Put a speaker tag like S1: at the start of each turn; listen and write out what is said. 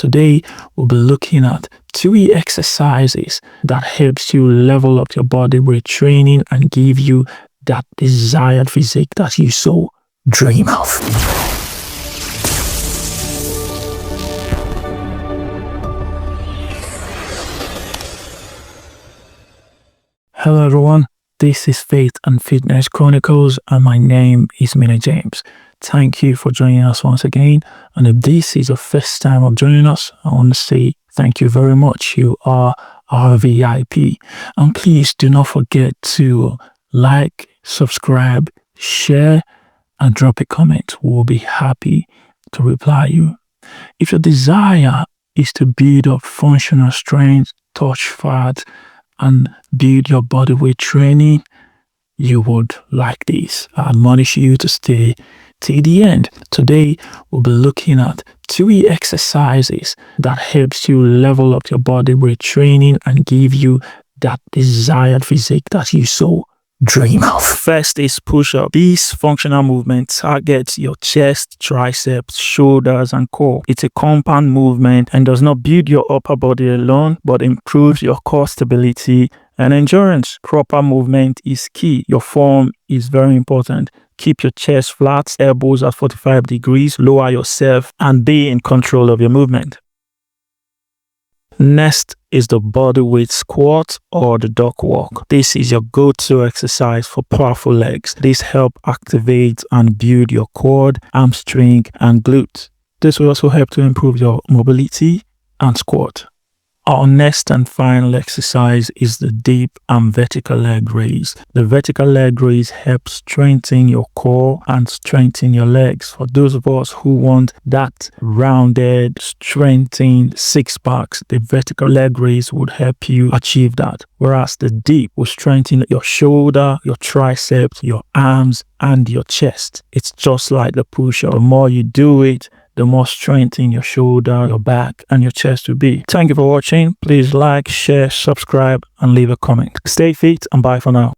S1: Today, we'll be looking at 3 exercises that helps you level up your body weight training and give you that desired physique that you so dream of. Hello everyone, this is Faith and Fitness Chronicles and my name is Mina James. Thank you for joining us once again, and if this is your first time of joining us, I want to say thank you very much. You are our VIP, and please do not forget to like, subscribe, share and drop a comment. We'll be happy to reply you. If your desire is to build up functional strength, touch fat and build your body weight training, you would like this. I admonish you to stay till the end. Today, we'll be looking at 3 exercises that helps you level up your body weight training and give you that desired physique that you so dream of. First is push-up. This functional movement targets your chest, triceps, shoulders, and core. It's a compound movement and does not build your upper body alone, but improves your core stability and endurance. Proper movement is key. Your form is very important. Keep your chest flat, elbows at 45 degrees, lower yourself, and be in control of your movement. Next is the body weight squat or the duck walk. This is your go-to exercise for powerful legs. This helps activate and build your quad, hamstring, and glutes. This will also help to improve your mobility and squat. Our next and final exercise is the deep and vertical leg raise. The vertical leg raise helps strengthen your core and strengthen your legs. For those of us who want that rounded, strengthened six-packs, the vertical leg raise would help you achieve that. Whereas the deep will strengthen your shoulder, your triceps, your arms, and your chest. It's just like the push-up. The more you do it, the more strengthened your shoulder, your back, and your chest will be. Thank you for watching. Please like, share, subscribe, and leave a comment. Stay fit and bye for now.